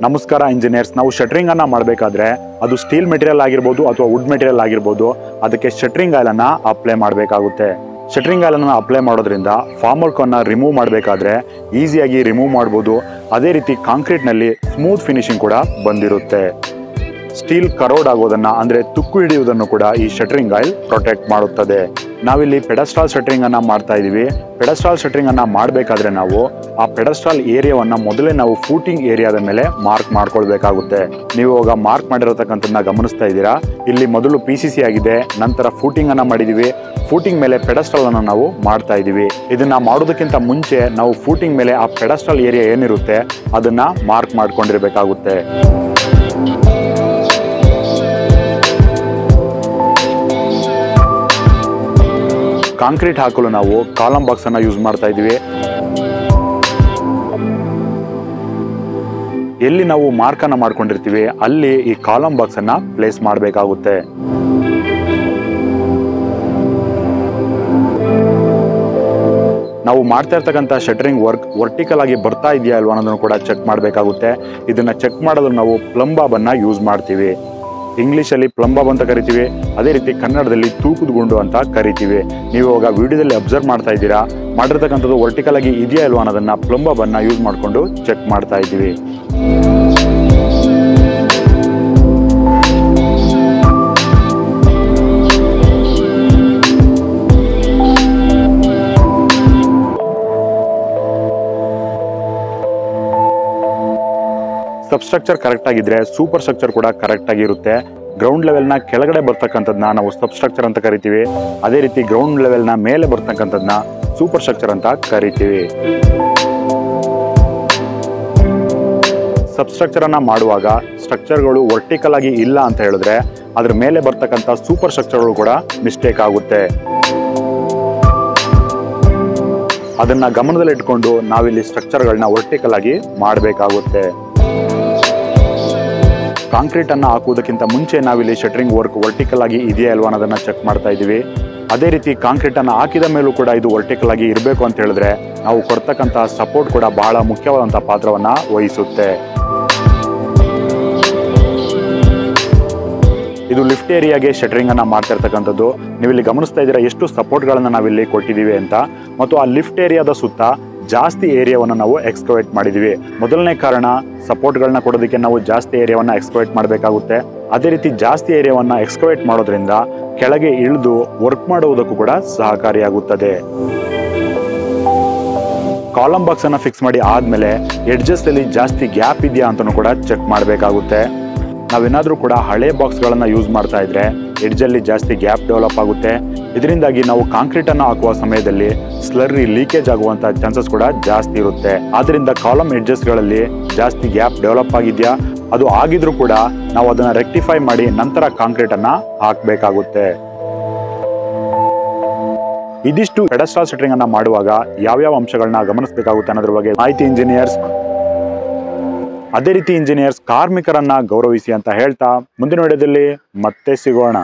ನಮಸ್ಕಾರ ಇಂಜಿನಿಯರ್ಸ್. ನಾವು ಶಟರಿಂಗ್ ಅನ್ನ ಮಾಡಬೇಕಾದ್ರೆ ಅದು ಸ್ಟೀಲ್ ಮೆಟೀರಿಯಲ್ ಆಗಿರ್ಬೋದು ಅಥವಾ ವುಡ್ ಮೆಟೀರಿಯಲ್ ಆಗಿರ್ಬೋದು, ಅದಕ್ಕೆ ಶಟರಿಂಗ್ ಆಯಿಲ್ ಅನ್ನ ಅಪ್ಲೈ ಮಾಡಬೇಕಾಗುತ್ತೆ. ಶಟರಿಂಗ್ ಆಯಿಲ್ ಅನ್ನ ಅಪ್ಲೈ ಮಾಡೋದ್ರಿಂದ ಫಾರ್ಮಲ್ ಅನ್ನ ರಿಮೂವ್ ಮಾಡಬೇಕಾದ್ರೆ ಈಸಿಯಾಗಿ ರಿಮೂವ್ ಮಾಡ್ಬೋದು. ಅದೇ ರೀತಿ ಕಾಂಕ್ರೀಟ್ ನಲ್ಲಿ ಸ್ಮೂತ್ ಫಿನಿಶಿಂಗ್ ಕೂಡ ಬಂದಿರುತ್ತೆ. ಸ್ಟೀಲ್ ಕರೋಡ್ ಆಗೋದನ್ನ ಅಂದ್ರೆ ತುಕ್ಕು ಹಿಡಿಯುವುದನ್ನು ಕೂಡ ಈ ಶಟರಿಂಗ್ ಆಯಿಲ್ ಪ್ರೊಟೆಕ್ಟ್ ಮಾಡುತ್ತದೆ. ನಾವಿಲ್ಲಿ ಪೆಡಸ್ಟ್ರಾಲ್ ಶಟರಿಂಗ್ ಅನ್ನ ಮಾಡ್ತಾ ಇದೀವಿ. ಪೆಡಸ್ಟ್ರಾಲ್ ಶಟರಿಂಗ್ ಅನ್ನ ಮಾಡಬೇಕಾದ್ರೆ ನಾವು ಆ ಪೆಡಸ್ಟ್ರಾಲ್ ಏರಿಯಾವನ್ನ ಮೊದಲೇ ನಾವು ಫೂಟಿಂಗ್ ಏರಿಯಾದ ಮೇಲೆ ಮಾರ್ಕ್ ಮಾಡ್ಕೊಳ್ಬೇಕಾಗುತ್ತೆ. ನೀವು ಇವಾಗ ಮಾರ್ಕ್ ಮಾಡಿರತಕ್ಕಂಥದ್ದನ್ನ ಗಮನಿಸ್ತಾ ಇದ್ದೀರಾ. ಇಲ್ಲಿ ಮೊದಲು PCC ಆಗಿದೆ, ನಂತರ ಫೂಟಿಂಗ್ ಅನ್ನ ಮಾಡಿದೀವಿ. ಫೂಟಿಂಗ್ ಮೇಲೆ ಪೆಡಸ್ಟ್ರಾಲ್ ಅನ್ನ ನಾವು ಮಾಡ್ತಾ ಇದೀವಿ. ಇದನ್ನ ಮಾಡೋದಕ್ಕಿಂತ ಮುಂಚೆ ನಾವು ಫೂಟಿಂಗ್ ಮೇಲೆ ಆ ಪೆಡಸ್ಟ್ರಾಲ್ ಏರಿಯಾ ಏನಿರುತ್ತೆ ಅದನ್ನ ಮಾರ್ಕ್ ಮಾಡ್ಕೊಂಡಿರ್ಬೇಕಾಗುತ್ತೆ. ಕಾಂಕ್ರೀಟ್ ಹಾಕಲು ನಾವು ಕಾಲಮ್ ಬಾಕ್ಸ್ ಅನ್ನ ಯೂಸ್ ಮಾಡ್ತಾ ಇದೀವಿ. ಎಲ್ಲಿ ನಾವು ಮಾರ್ಕ್ ಅನ್ನ ಮಾಡ್ಕೊಂಡಿರ್ತೀವಿ ಅಲ್ಲಿ ಈ ಕಾಲಮ್ ಬಾಕ್ಸ್ ಅನ್ನ ಪ್ಲೇಸ್ ಮಾಡಬೇಕಾಗುತ್ತೆ. ನಾವು ಮಾಡ್ತಾ ಇರ್ತಕ್ಕಂಥ ಶಟರಿಂಗ್ ವರ್ಕ್ ವರ್ಟಿಕಲ್ ಆಗಿ ಬರ್ತಾ ಇದೆಯಾ ಅಲ್ವಾ ಅನ್ನೋದನ್ನು ಕೂಡ ಚೆಕ್ ಮಾಡಬೇಕಾಗುತ್ತೆ. ಇದನ್ನ ಚೆಕ್ ಮಾಡಲು ನಾವು ಪ್ಲಂಬಾಬ್ ಅನ್ನ ಯೂಸ್ ಮಾಡ್ತೀವಿ. ಇಂಗ್ಲಿಷ್ ಅಲ್ಲಿ ಪ್ಲಂಬಾಬ್ ಅಂತ ಕರಿತೀವಿ, ಅದೇ ರೀತಿ ಕನ್ನಡದಲ್ಲಿ ತೂಕದ ಗುಂಡು ಅಂತ ಕರಿತೀವಿ. ನೀವು ಇವಾಗ ವಿಡಿಯೋದಲ್ಲಿ ಅಬ್ಸರ್ವ್ ಮಾಡ್ತಾ ಇದ್ದೀರಾ, ಮಾಡಿರ್ತಕ್ಕಂಥದ್ದು ವರ್ಟಿಕಲ್ ಆಗಿ ಇದೆಯಾ ಅಲ್ವಾ ಅನ್ನೋದನ್ನ ಪ್ಲಂಬಾಬ್ ಅನ್ನ ಯೂಸ್ ಮಾಡಿಕೊಂಡು ಚೆಕ್ ಮಾಡ್ತಾ ಇದ್ದೀವಿ. ಸಬ್ಸ್ಟ್ರಕ್ಚರ್ ಕರೆಕ್ಟ್ ಆಗಿದ್ರೆ ಸೂಪರ್ ಸ್ಟ್ರಕ್ಚರ್ ಕೂಡ ಕರೆಕ್ಟ್ ಆಗಿರುತ್ತೆ. ಗ್ರೌಂಡ್ ಲೆವೆಲ್ನ ಕೆಳಗಡೆ ಬರ್ತಕ್ಕಂಥದ್ದನ್ನ ನಾವು ಸಬ್ಸ್ಟ್ರಕ್ಚರ್ ಅಂತ ಕರಿತೀವಿ. ಅದೇ ರೀತಿ ಗ್ರೌಂಡ್ ಲೆವೆಲ್ನ ಮೇಲೆ ಬರ್ತಕ್ಕಂಥದ್ದನ್ನ ಸೂಪರ್ ಸ್ಟ್ರಕ್ಚರ್ ಅಂತ ಕರಿತೀವಿ. ಸಬ್ಸ್ಟ್ರಕ್ಚರ್ ಅನ್ನ ಮಾಡುವಾಗ ಸ್ಟ್ರಕ್ಚರ್ಗಳು ವರ್ಟಿಕಲ್ ಆಗಿ ಇಲ್ಲ ಅಂತ ಹೇಳಿದ್ರೆ ಅದ್ರ ಮೇಲೆ ಬರ್ತಕ್ಕಂಥ ಸೂಪರ್ ಸ್ಟ್ರಕ್ಚರ್ಗಳು ಕೂಡ ಮಿಸ್ಟೇಕ್ ಆಗುತ್ತೆ. ಅದನ್ನ ಗಮನದಲ್ಲಿಟ್ಕೊಂಡು ನಾವಿಲ್ಲಿ ಸ್ಟ್ರಕ್ಚರ್ಗಳನ್ನ ವರ್ಟಿಕಲ್ ಆಗಿ ಮಾಡಬೇಕಾಗುತ್ತೆ. ಕಾಂಕ್ರೀಟ್ ಅನ್ನ ಹಾಕುವುದಕ್ಕಿಂತ ಮುಂಚೆ ನಾವಿಲ್ಲಿ ಶಟರಿಂಗ್ ವರ್ಕ್ ವರ್ಟಿಕಲ್ ಆಗಿ ಇದೆಯಾ ಅಲ್ವಾ ಅನ್ನೋದನ್ನ ಚೆಕ್ ಮಾಡ್ತಾ ಇದೀವಿ. ಅದೇ ರೀತಿ ಕಾಂಕ್ರೀಟ್ ಅನ್ನ ಹಾಕಿದ ಮೇಲೂ ಕೂಡ ಇದು ವರ್ಟಿಕಲ್ ಆಗಿ ಇರಬೇಕು ಅಂತ ಹೇಳಿದ್ರೆ ನಾವು ಕೊಡ್ತಕ್ಕಂತಹ ಸಪೋರ್ಟ್ ಕೂಡ ಬಹಳ ಮುಖ್ಯವಾದಂತಹ ಪಾತ್ರವನ್ನ ವಹಿಸುತ್ತೆ. ಇದು ಲಿಫ್ಟ್ ಏರಿಯಾಗೆ ಶಟರಿಂಗ್ ಅನ್ನ ಮಾಡ್ತಾ ಇರ್ತಕ್ಕಂಥದ್ದು. ನೀವು ಇಲ್ಲಿ ಗಮನಿಸ್ತಾ ಇದ್ದೀರಾ ಎಷ್ಟು ಸಪೋರ್ಟ್ ಗಳನ್ನ ನಾವಿಲ್ಲಿ ಕೊಟ್ಟಿದ್ದೀವಿ ಅಂತ. ಮತ್ತು ಆ ಲಿಫ್ಟ್ ಏರಿಯಾದ ಸುತ್ತ ಜಾಸ್ತಿ ಏರಿಯಾವನ್ನು ನಾವು ಎಕ್ಸ್ಕವೇಟ್ ಮಾಡಿದೀವಿ. ಮೊದಲನೇ ಕಾರಣ ಸಪೋರ್ಟ್ಗಳನ್ನ ಕೊಡೋದಕ್ಕೆ ನಾವು ಜಾಸ್ತಿ ಏರಿಯಾವನ್ನ ಎಕ್ಸ್ಕವೇಟ್ ಮಾಡಬೇಕಾಗುತ್ತೆ. ಅದೇ ರೀತಿ ಜಾಸ್ತಿ ಏರಿಯಾವನ್ನ ಎಕ್ಸ್ಕವೇಟ್ ಮಾಡೋದ್ರಿಂದ ಕೆಳಗೆ ಇಳಿದು ವರ್ಕ್ ಮಾಡುವುದಕ್ಕೂ ಕೂಡ ಸಹಕಾರಿಯಾಗುತ್ತದೆ. ಕಾಲಮ್ ಬಾಕ್ಸ್ ಅನ್ನ ಫಿಕ್ಸ್ ಮಾಡಿ ಆದ್ಮೇಲೆ ಎಡ್ಜಸ್ ಅಲ್ಲಿ ಜಾಸ್ತಿ ಗ್ಯಾಪ್ ಇದೆಯಾ ಅಂತನೂ ಕೂಡ ಚೆಕ್ ಮಾಡಬೇಕಾಗುತ್ತೆ. ನಾವೇನಾದ್ರೂ ಕೂಡ ಹಳೆ ಬಾಕ್ಸ್ ಗಳನ್ನ ಯೂಸ್ ಮಾಡ್ತಾ ಇದ್ರೆ ಎಡ್ಜಲ್ಲಿ ಜಾಸ್ತಿ ಗ್ಯಾಪ್ ಡೆವಲಪ್ ಆಗುತ್ತೆ. ಇದರಿಂದಾಗಿ ನಾವು ಕಾಂಕ್ರೀಟ್ ಅನ್ನ ಹಾಕುವ ಸಮಯದಲ್ಲಿ ಸ್ಲರ್ರಿ ಲೀಕೇಜ್ ಆಗುವಂತ ಚಾನ್ಸಸ್ ಕೂಡ ಜಾಸ್ತಿ ಇರುತ್ತೆ. ಆದ್ರಿಂದ ಕಾಲಮ್ ಎಡ್ಜಸ್ ಗಳಲ್ಲಿ ಜಾಸ್ತಿ ಗ್ಯಾಪ್ ಡೆವಲಪ್ ಆಗಿದ್ಯಾ, ಅದು ಆಗಿದ್ರೂ ಕೂಡ ನಾವು ಅದನ್ನ ರೆಕ್ಟಿಫೈ ಮಾಡಿ ನಂತರ ಕಾಂಕ್ರೀಟ್ ಅನ್ನ ಹಾಕಬೇಕಾಗುತ್ತೆ. ಇದಿಷ್ಟು ಪೆಡಸ್ಟ್ರಾಲ್ ಶಟರಿಂಗ್ ಅನ್ನ ಮಾಡುವಾಗ ಯಾವ್ಯಾವ ಅಂಶಗಳನ್ನ ಗಮನಿಸಬೇಕಾಗುತ್ತೆ ಅನ್ನೋದ್ರ ಬಗ್ಗೆ ಮಾಹಿತಿ ಇಂಜಿನಿಯರ್ಸ್. ಅದೇ ರೀತಿ ಇಂಜಿನಿಯರ್ಸ್ ಕಾರ್ಮಿಕರನ್ನ ಗೌರವಿಸಿ ಅಂತ ಹೇಳ್ತಾ ಮುಂದಿನ ವಿಡಿಯೋದಲ್ಲಿ ಮತ್ತೆ ಸಿಗೋಣ.